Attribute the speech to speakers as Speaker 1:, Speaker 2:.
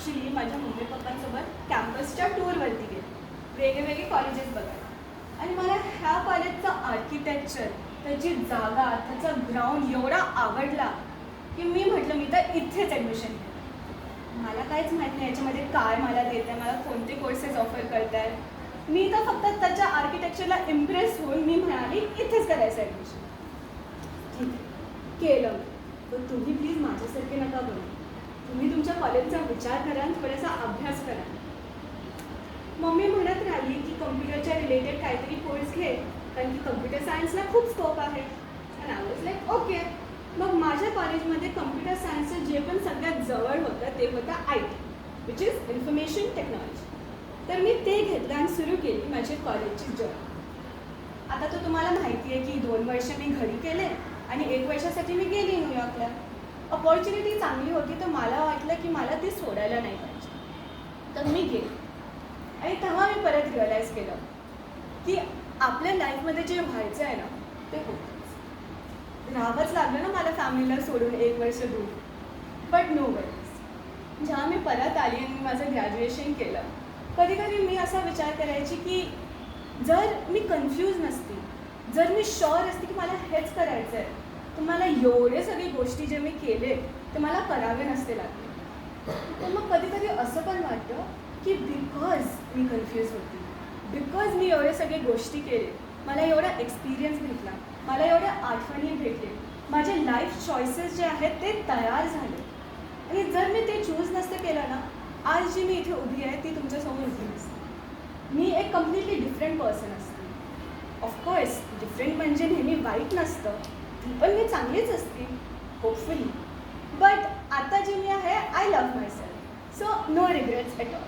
Speaker 1: Actually माझ्या mummy पप्पांसोबत कॅम्पसच्या टूरवरती गेले, वेगवेगळे कॉलेजेस बघायला. आणि मला ह्या कॉलेजचं आर्किटेक्चर, त्याची जागा, त्याचा ग्राउंड एवढा आवडला की मी म्हटलं मी तर इथेच ॲडमिशन घेईन. मला काहीच माहीत नाही याच्यामध्ये काय मला देत आहे, मला कोणते कोर्सेस ऑफर करत आहेत. मी तर फक्त त्याच्या आर्किटेक्चरला इम्प्रेस होऊन मी म्हणाली इथेच करायचं ॲडमिशन. ठीक आहे, केलं. पण तुम्ही प्लीज माझ्यासारखे नका बनू. तुम्ही तुमच्या कॉलेजचा विचार करा आणि थोडासा अभ्यास करा. मम्मी म्हणत राहिली की कम्प्युटरच्या रिलेटेड काहीतरी कोर्स घे, कारण की कम्प्युटर सायन्सला खूप स्कोप आहे. आणि आय वॉज लाईक ओके. मग माझ्या कॉलेजमध्ये कम्प्युटर सायन्सचं जे पण सगळ्यात जवळ होतं ते होतं IT, which is information technology. तर मी ते घेतलं आणि सुरू केली माझी कॉलेजची जर्नी. आता तर तुम्हाला माहिती आहे की 2 वर्ष मी घरी केले आणि 1 वर्षासाठी मी गेली न्यूयॉर्कला. अपॉर्च्युनिटी चांगली होती, तर मला वाटलं की मला ती सोडायला नाही पाहिजे. तर मी गेले आणि तेव्हा मी परत रिअलाईज केलं की आपल्या लाईफमध्ये जे व्हायचं आहे ना ते होतंच. राहावंच लागलं ना मला फॅमिलीला सोडून 1 वर्ष दूर. But no worries. जेव्हा मी परत आली आणि माझं ग्रॅज्युएशन केलं, कधी कधी मी असा विचार करायची की जर मी कन्फ्यूज नसती, जर मी शुअर असते की मला हेच करायचं आहे, तर मला एवढे सगळे गोष्टी जे मी केले ते मला करावे नसते लागले. तर मग कधी कधी असं पण वाटतं की बिकॉज मी कन्फ्यूज होती, बिकॉज मी एवढे सगळे गोष्टी केले, मला एवढा एक्सपिरियन्स भेटला, मला एवढ्या आठवणी भेटले, माझे लाईफ चॉईसेस जे आहेत ते तयार झाले. आणि जर मी ते चूज नसतं केलं ना, आज जी मी इथे उभी आहे ती तुमच्यासमोर उभी नसते. मी एक कम्प्लिटली डिफरंट पर्सन असते. ऑफकोर्स डिफरंट म्हणजे नेहमी वाईट नसतं, ती पण मी चांगलीच असते होपफुली. बट आता जी मी आहे I love myself, so no regrets at all.